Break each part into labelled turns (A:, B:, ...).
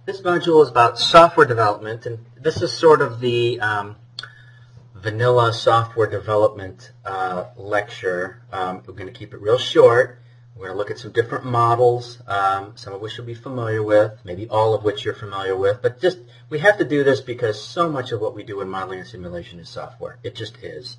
A: This module is about software development, and this is sort of the vanilla software development lecture. We're going to keep it real short. We're going to look at some different models, some of which you'll be familiar with, maybe all of which you're familiar with, but just we have to do this because so much of what we do in modeling and simulation is software. It just is.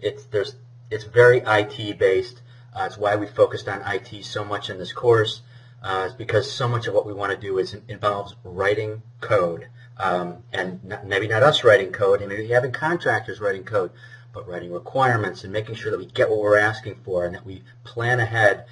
A: It's very IT based. It's why we focused on IT so much in this course. It's because so much of what we want to do involves writing code, and maybe not us writing code, and maybe having contractors writing code, but writing requirements and making sure that we get what we're asking for and that we plan ahead,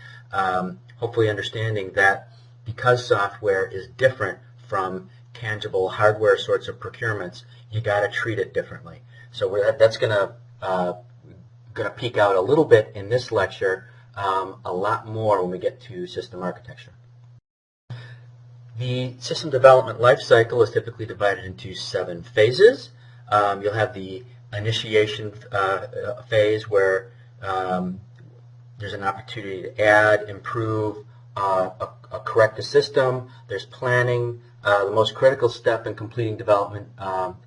A: hopefully understanding that because software is different from tangible hardware sorts of procurements, you got to treat it differently. So that's going to peek out a little bit in this lecture, a lot more when we get to system architecture. The system development life cycle is typically divided into 7 phases. You'll have the initiation phase where there's an opportunity to add, improve, correct a system. There's planning, the most critical step in completing development,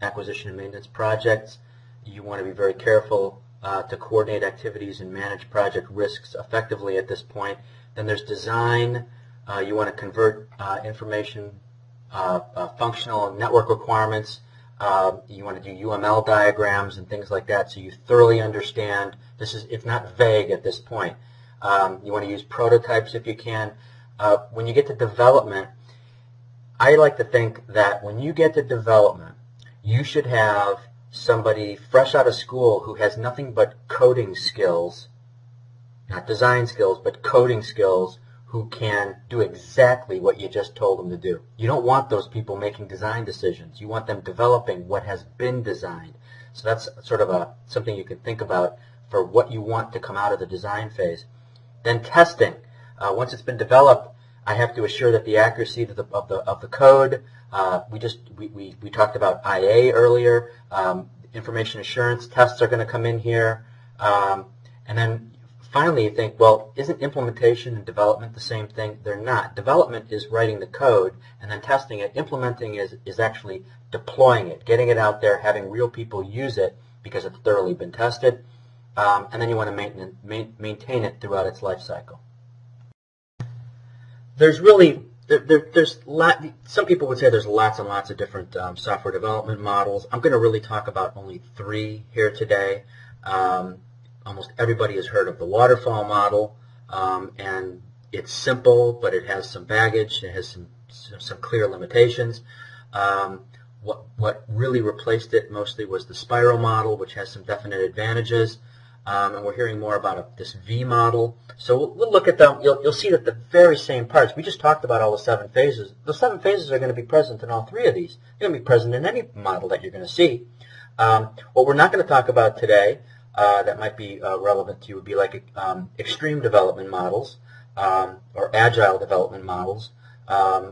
A: acquisition, and maintenance projects. You want to be very careful to coordinate activities and manage project risks effectively at this point. Then there's design. You want to convert information, functional and network requirements. You want to do UML diagrams and things like that so you thoroughly understand. It's not vague at this point. You want to use prototypes if you can. When you get to development, I like to think that when you get to development, you should have somebody fresh out of school who has nothing but coding skills, not design skills, but coding skills, who can do exactly what you just told them to do. You don't want those people making design decisions. You want them developing what has been designed. So that's sort of something you can think about for what you want to come out of the design phase. Then testing. Once it's been developed, I have to assure that the accuracy of the code. We talked about IA earlier. Information assurance tests are going to come in here, and then finally, you think, well, isn't implementation and development the same thing? They're not. Development is writing the code and then testing it. Implementing is actually deploying it, getting it out there, having real people use it because it's thoroughly been tested. And then you want to maintain it throughout its life cycle. There's really, some people would say there's lots and lots of different software development models. I'm going to really talk about only 3 here today. Almost everybody has heard of the waterfall model, and it's simple, but it has some baggage. It has some clear limitations. What really replaced it mostly was the spiral model, which has some definite advantages, and we're hearing more about this V model. So we'll look at them. You'll see that the very same parts. We just talked about all the 7 phases. The 7 phases are going to be present in all 3 of these. They're going to be present in any model that you're going to see. What we're not going to talk about today that might be relevant to you would be like extreme development models or agile development models,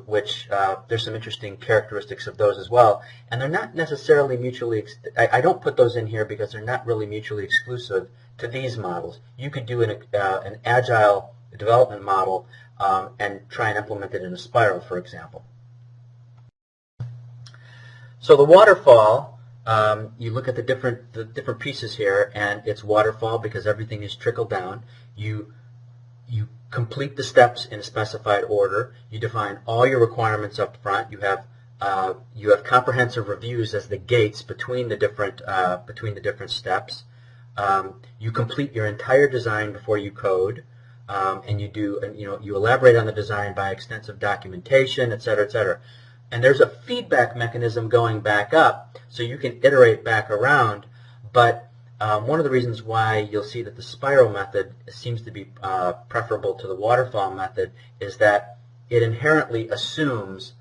A: which there's some interesting characteristics of those as well. And they're not necessarily mutually, I don't put those in here because they're not really mutually exclusive to these models. You could do an agile development model and try and implement it in a spiral, for example. So the waterfall, you look at the different pieces here, and it's waterfall because everything is trickled down. You complete the steps in a specified order. You define all your requirements up front. You have comprehensive reviews as the gates between the different steps. You complete your entire design before you code, and you elaborate on the design by extensive documentation, etc., etc. And there's a feedback mechanism going back up, so you can iterate back around. But one of the reasons why you'll see that the spiral method seems to be preferable to the waterfall method is that it inherently assumes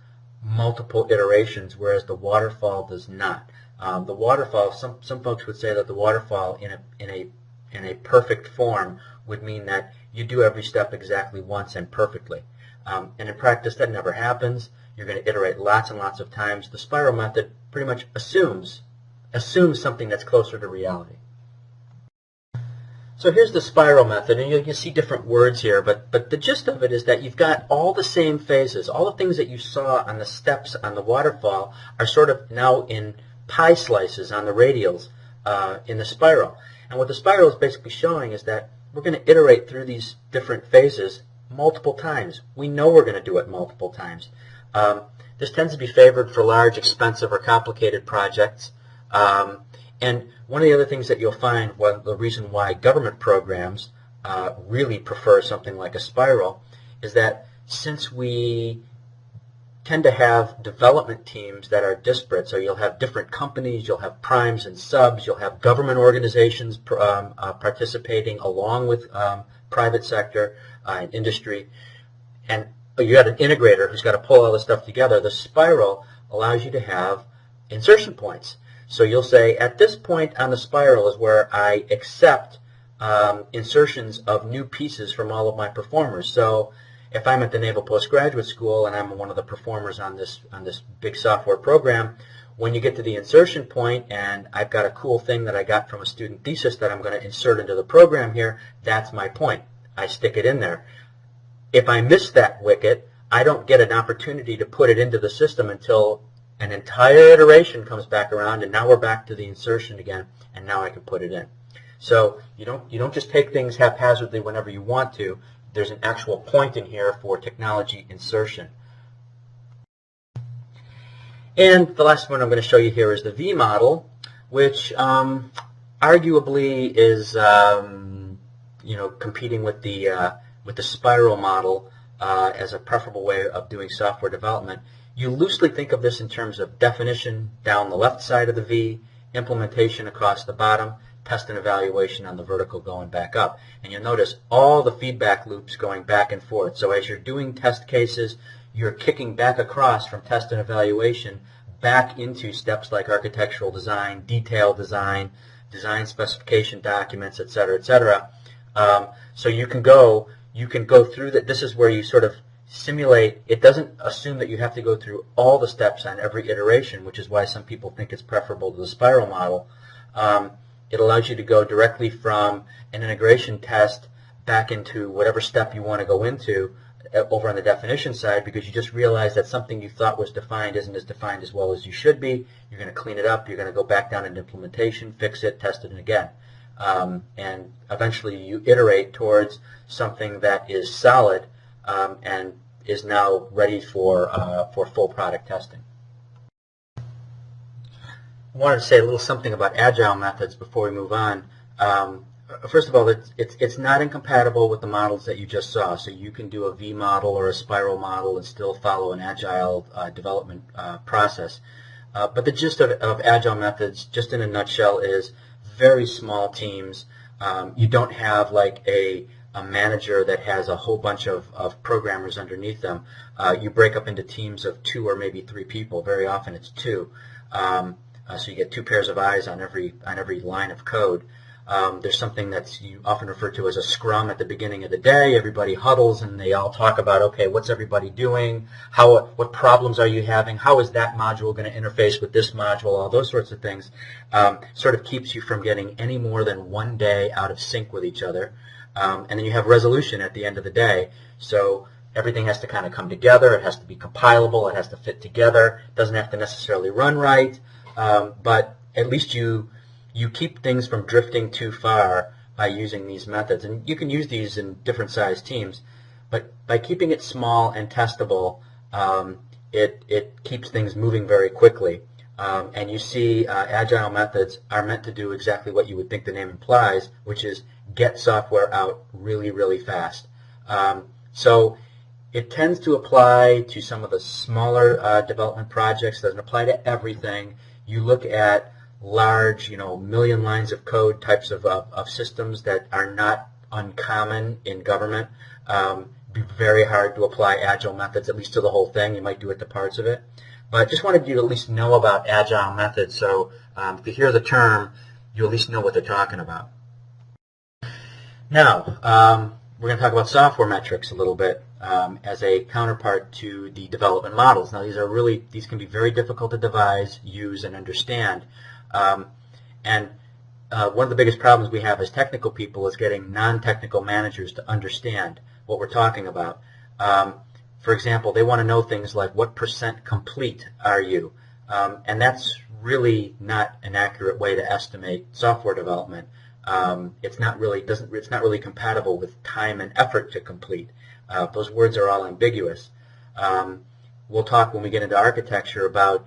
A: multiple iterations, whereas the waterfall does not. The waterfall, some folks would say that the waterfall in a perfect form would mean that you do every step exactly once and perfectly. And in practice, that never happens. You're going to iterate lots and lots of times. The spiral method pretty much assumes something that's closer to reality. So here's the spiral method, and you can see different words here, but the gist of it is that you've got all the same phases. All the things that you saw on the steps on the waterfall are sort of now in pie slices on the radials in the spiral. And what the spiral is basically showing is that we're going to iterate through these different phases multiple times. We know we're going to do it multiple times. This tends to be favored for large, expensive, or complicated projects. And one of the other things that you'll find, the reason why government programs really prefer something like a spiral, is that since we tend to have development teams that are disparate, so you'll have different companies, you'll have primes and subs, you'll have government organizations participating along with private sector and industry, and you got an integrator who's got to pull all this stuff together. The spiral allows you to have insertion points. So you'll say, at this point on the spiral is where I accept insertions of new pieces from all of my performers. So if I'm at the Naval Postgraduate School and I'm one of the performers on this big software program, when you get to the insertion point and I've got a cool thing that I got from a student thesis that I'm going to insert into the program here, that's my point. I stick it in there. If I miss that wicket, I don't get an opportunity to put it into the system until an entire iteration comes back around, and now we're back to the insertion again, and now I can put it in. So you don't just take things haphazardly whenever you want to. There's an actual point in here for technology insertion. And the last one I'm going to show you here is the V model, which arguably is competing with the spiral model as a preferable way of doing software development. You loosely think of this in terms of definition down the left side of the V, implementation across the bottom, test and evaluation on the vertical going back up. And you'll notice all the feedback loops going back and forth. So as you're doing test cases, you're kicking back across from test and evaluation back into steps like architectural design, detail design, design specification documents, etc., etc. So you can go through that. This is where you sort of simulate. It doesn't assume that you have to go through all the steps on every iteration, which is why some people think it's preferable to the spiral model. It allows you to go directly from an integration test back into whatever step you want to go into over on the definition side, because you just realize that something you thought was defined isn't as defined as well as you should be. You're going to clean it up. You're going to go back down into implementation, fix it, test it again. And eventually you iterate towards something that is solid and is now ready for full product testing. I wanted to say a little something about agile methods before we move on. First of all, it's not incompatible with the models that you just saw. So you can do a V model or a spiral model and still follow an agile development process. But the gist of agile methods, just in a nutshell, is very small teams. You don't have like a manager that has a whole bunch of programmers underneath them. You break up into teams of 2 or maybe 3 people. Very often it's 2. So you get 2 pairs of eyes on every line of code. There's something that's you often refer to as a scrum at the beginning of the day. Everybody huddles and they all talk about, okay, what's everybody doing? What problems are you having? How is that module going to interface with this module? All those sorts of things sort of keeps you from getting any more than one day out of sync with each other. And then you have resolution at the end of the day. So everything has to kind of come together. It has to be compilable. It has to fit together. It doesn't have to necessarily run right. But at least you keep things from drifting too far by using these methods. And you can use these in different sized teams. But by keeping it small and testable, it keeps things moving very quickly. And you see agile methods are meant to do exactly what you would think the name implies, which is get software out really, really fast. So it tends to apply to some of the smaller development projects. It doesn't apply to everything. You look at large, million lines of code types of systems that are not uncommon in government. Be very hard to apply agile methods, at least to the whole thing. You might do it to parts of it. But just wanted you to at least know about agile methods, so if you hear the term, you at least know what they're talking about. Now, we're going to talk about software metrics a little bit as a counterpart to the development models. Now, these can be very difficult to devise, use, and understand. And one of the biggest problems we have as technical people is getting non-technical managers to understand what we're talking about. For example, they want to know things like what % complete are you? And that's really not an accurate way to estimate software development. It's not really compatible with time and effort to complete. Those words are all ambiguous. We'll talk when we get into architecture about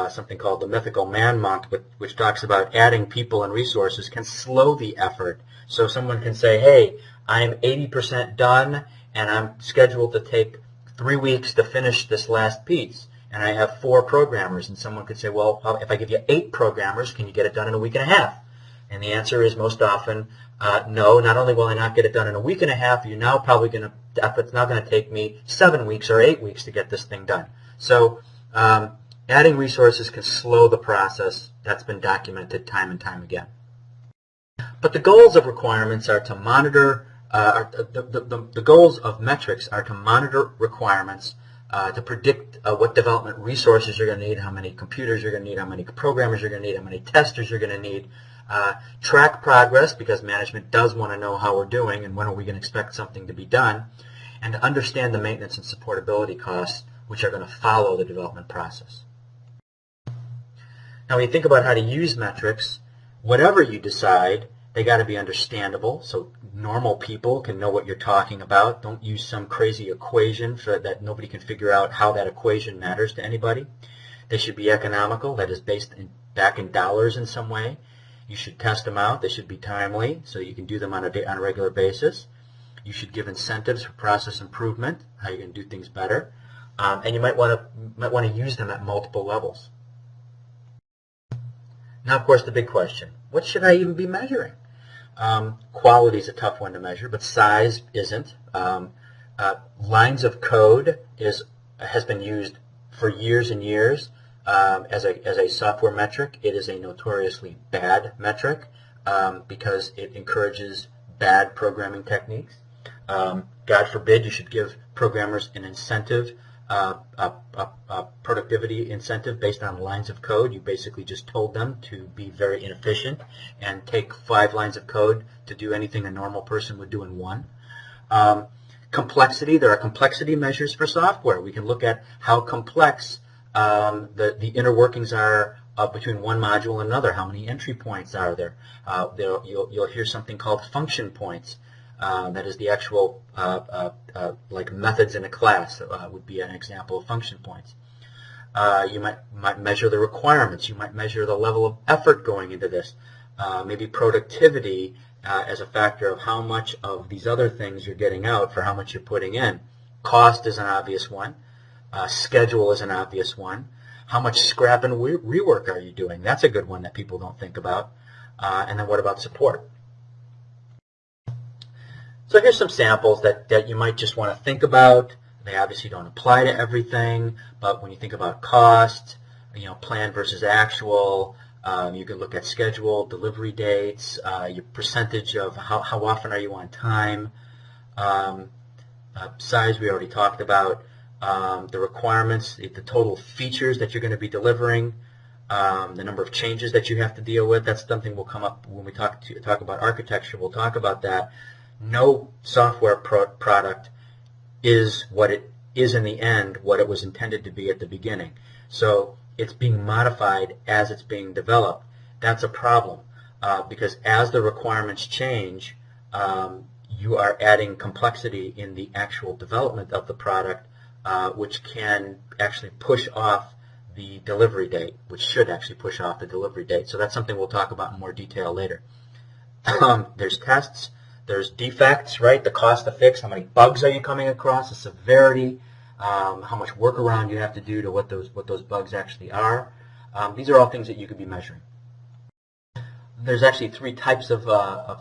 A: something called the mythical man month, which talks about adding people and resources can slow the effort. So someone can say, hey, I'm 80% done and I'm scheduled to take 3 weeks to finish this last piece, and I have 4 programmers, and someone could say, well, if I give you 8 programmers, can you get it done in a week and a half? And the answer is most often, no. Not only will I not get it done in a week and a half, it's now going to take me 7 weeks or 8 weeks to get this thing done. So adding resources can slow the process. That's been documented time and time again. But the goals of requirements are to monitor, the goals of metrics are to monitor requirements, to predict what development resources you're going to need, how many computers you're going to need, how many programmers you're going to need, how many testers you're going to need, track progress, because management does want to know how we're doing and when are we going to expect something to be done, and to understand the maintenance and supportability costs which are going to follow the development process. Now when you think about how to use metrics, whatever you decide, they got to be understandable, so normal people can know what you're talking about. Don't use some crazy equation that nobody can figure out how that equation matters to anybody. They should be economical, that is based back in dollars in some way. You should test them out. They should be timely, so you can do them on a regular basis. You should give incentives for process improvement, how you can do things better, and you might want to use them at multiple levels. Now, of course, the big question: what should I even be measuring? Quality is a tough one to measure, but size isn't. Lines of code has been used for years and years as a software metric. It is a notoriously bad metric because it encourages bad programming techniques. God forbid you should give programmers an incentive, a productivity incentive based on lines of code. You basically just told them to be very inefficient and take 5 lines of code to do anything a normal person would do in 1. Complexity, there are complexity measures for software. We can look at how complex the inner workings are between one module and another. How many entry points are there? You'll hear something called function points. That is the actual like methods in a class would be an example of function points. You might measure the requirements. You might measure the level of effort going into this. Maybe productivity as a factor of how much of these other things you're getting out for how much you're putting in. Cost is an obvious one. Schedule is an obvious one. How much scrap and rework are you doing? That's a good one that people don't think about. And then what about support? So here's some samples that you might just want to think about. They obviously don't apply to everything, but when you think about cost, plan versus actual, you can look at schedule, delivery dates, your percentage of how often are you on time, size we already talked about, the requirements, the total features that you're going to be delivering, the number of changes that you have to deal with. That's something will come up when we talk about architecture. We'll talk about that. No software product is what it is in the end, what it was intended to be at the beginning. So it's being modified as it's being developed. That's a problem because as the requirements change, you are adding complexity in the actual development of the product, which can actually push off the delivery date, which should actually push off the delivery date. So that's something we'll talk about in more detail later. There's tests. There's defects, right? The cost to fix, how many bugs are you coming across, the severity, how much workaround you have to do to what those bugs actually are. These are all things that you could be measuring. There's actually 3 types of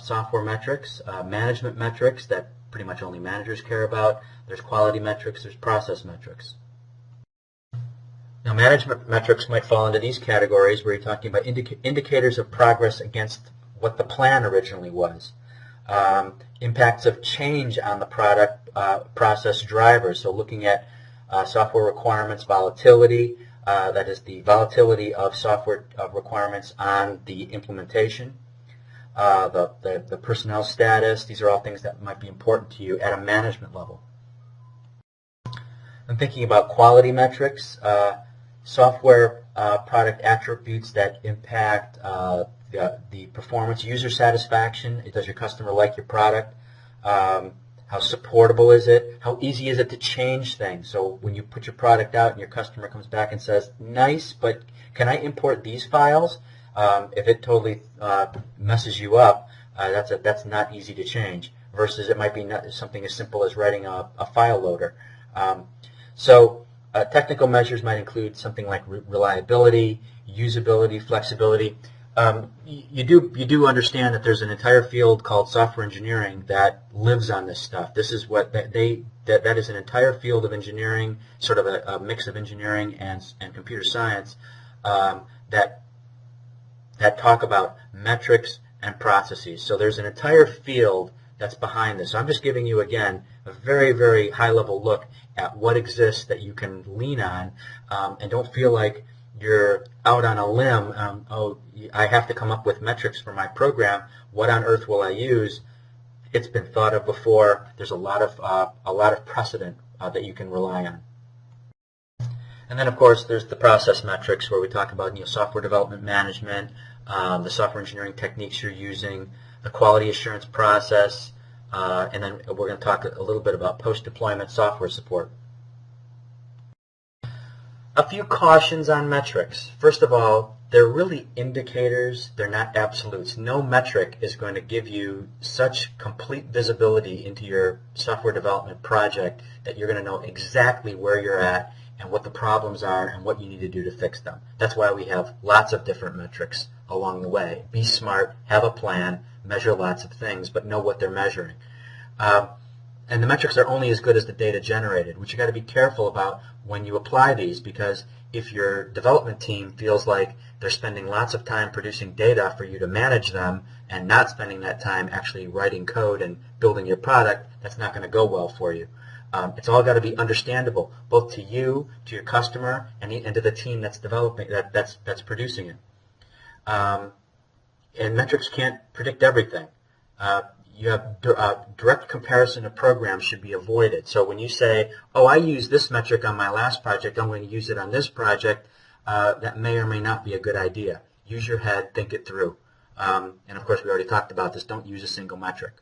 A: software metrics. Management metrics that pretty much only managers care about. There's quality metrics. There's process metrics. Now, management metrics might fall into these categories where you're talking about indicators of progress against what the plan originally was. Impacts of change on the product process drivers, so looking at software requirements volatility, that is the volatility of software requirements on the implementation. the personnel status. These are all things that might be important to you at a management level. I'm thinking about quality metrics, software product attributes that impact the performance, user satisfaction. Does your customer like your product? How supportable is it? How easy is it to change things? So when you put your product out and your customer comes back and says, nice, but can I import these files? If it totally messes you up, that's not easy to change, versus it might be something as simple as writing a file loader. So technical measures might include something like reliability, usability, flexibility. You do understand that there's an entire field called software engineering that lives on this stuff. This is what that is an entire field of engineering, sort of a mix of engineering and computer science that talk about metrics and processes. So there's an entire field that's behind this. So I'm just giving you, again, a very, very high-level look at what exists that you can lean on, and don't feel like you're out on a limb. Oh, I have to come up with metrics for my program. What on earth will I use? It's been thought of before. There's a lot of precedent that you can rely on. And then, of course, there's the process metrics where we talk about software development management, the software engineering techniques you're using, the quality assurance process, and then we're going to talk a little bit about post-deployment software support. A few cautions on metrics. First of all, they're really indicators. They're not absolutes. No metric is going to give you such complete visibility into your software development project that you're going to know exactly where you're at and what the problems are and what you need to do to fix them. That's why we have lots of different metrics along the way. Be smart, have a plan, measure lots of things, but know what they're measuring. And the metrics are only as good as the data generated, which you got to be careful about when you apply these, because if your development team feels like they're spending lots of time producing data for you to manage them and not spending that time actually writing code and building your product, that's not going to go well for you. It's all got to be understandable, both to you, to your customer, and to the team that's developing, that's producing it. And metrics can't predict everything. You have direct comparison of programs should be avoided. So when you say, oh, I use this metric on my last project, I'm going to use it on this project, that may or may not be a good idea. Use your head, think it through. And of course, we already talked about this. Don't use a single metric.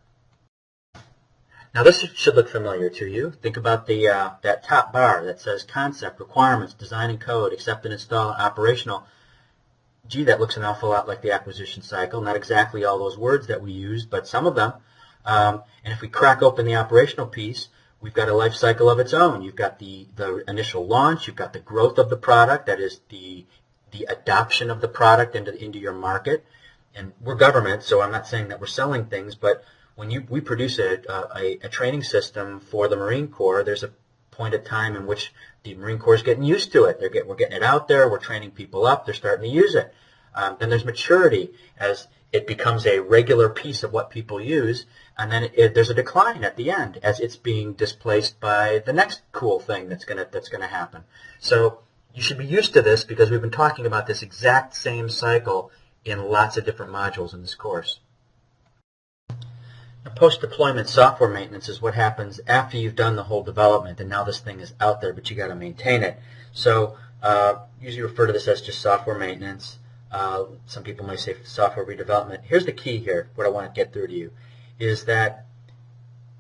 A: Now this should look familiar to you. Think about that top bar that says concept, requirements, design and code, accept and install, and operational. Gee, that looks an awful lot like the acquisition cycle. Not exactly all those words that we used, but some of them. And if we crack open the operational piece, we've got a life cycle of its own. You've got the initial launch. You've got the growth of the product. That is the adoption of the product into your market. And we're government, so I'm not saying that we're selling things, but when we produce a training system for the Marine Corps, there's a point of time in which the Marine Corps is getting used to it. We're getting it out there. We're training people up. They're starting to use it. Then there's maturity as it becomes a regular piece of what people use, and then there's a decline at the end as it's being displaced by the next cool thing that's gonna happen. So you should be used to this because we've been talking about this exact same cycle in lots of different modules in this course. Post-deployment software maintenance is what happens after you've done the whole development, and now this thing is out there, but you got to maintain it. So usually refer to this as just software maintenance. Some people might say software redevelopment. Here's the key here, what I want to get through to you, is that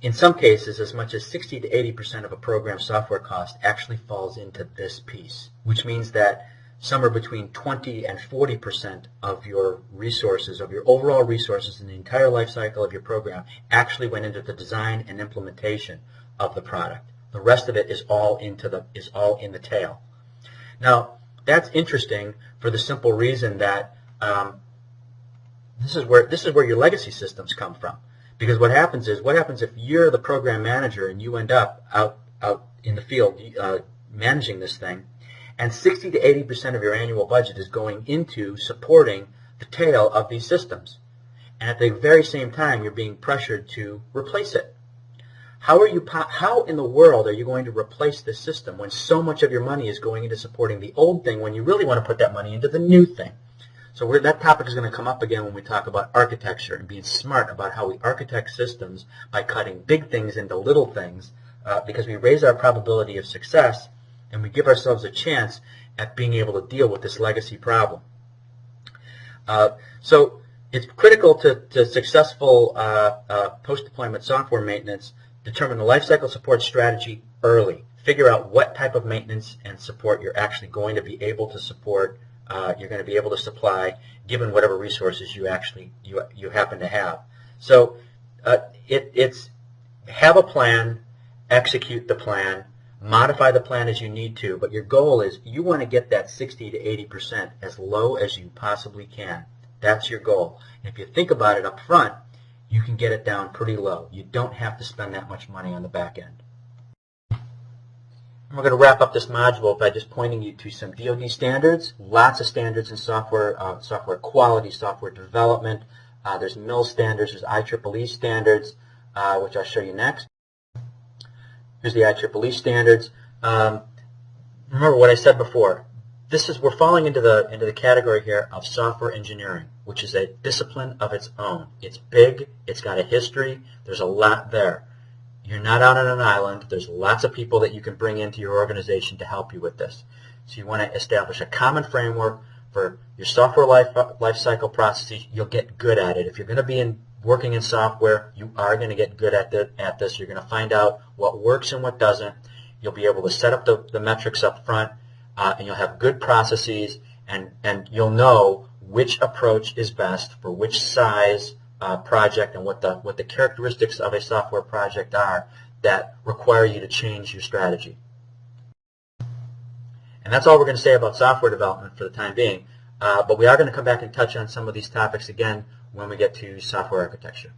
A: in some cases, as much as 60 to 80% of a program's software cost actually falls into this piece, which means that somewhere between 20 and 40% of your resources, of your overall resources in the entire life cycle of your program, actually went into the design and implementation of the product. The rest of it is all in the tail. Now, that's interesting for the simple reason that this is where your legacy systems come from. Because what happens if you're the program manager and you end up out in the field managing this thing, and 60 to 80% of your annual budget is going into supporting the tail of these systems. And at the very same time, you're being pressured to replace it. How in the world are you going to replace this system when so much of your money is going into supporting the old thing when you really want to put that money into the new thing? So that topic is going to come up again when we talk about architecture and being smart about how we architect systems by cutting big things into little things, because we raise our probability of success and we give ourselves a chance at being able to deal with this legacy problem. So it's critical to successful post-deployment software maintenance. Determine the lifecycle support strategy early. Figure out what type of maintenance and support you're actually going to be able to support, you're going to be able to supply, given whatever resources you happen to have. So it's have a plan, execute the plan, modify the plan as you need to, but your goal is you want to get that 60 to 80% as low as you possibly can. That's your goal. And if you think about it up front, you can get it down pretty low. You don't have to spend that much money on the back end. And we're going to wrap up this module by just pointing you to some DoD standards. Lots of standards in software, software quality, software development. There's MIL standards, there's IEEE standards, which I'll show you next. Here's the IEEE standards. Remember what I said before. We're falling into the category here of software engineering, which is a discipline of its own. It's big. It's got a history. There's a lot there. You're not out on an island. There's lots of people that you can bring into your organization to help you with this. So you want to establish a common framework for your software life cycle processes. You'll get good at it. If you're going to be working in software, you are going to get good at this. You're going to find out what works and what doesn't. You'll be able to set up the metrics up front, and you'll have good processes, and you'll know which approach is best for which size project and what the characteristics of a software project are that require you to change your strategy. And that's all we're going to say about software development for the time being, but we are going to come back and touch on some of these topics again when we get to software architecture.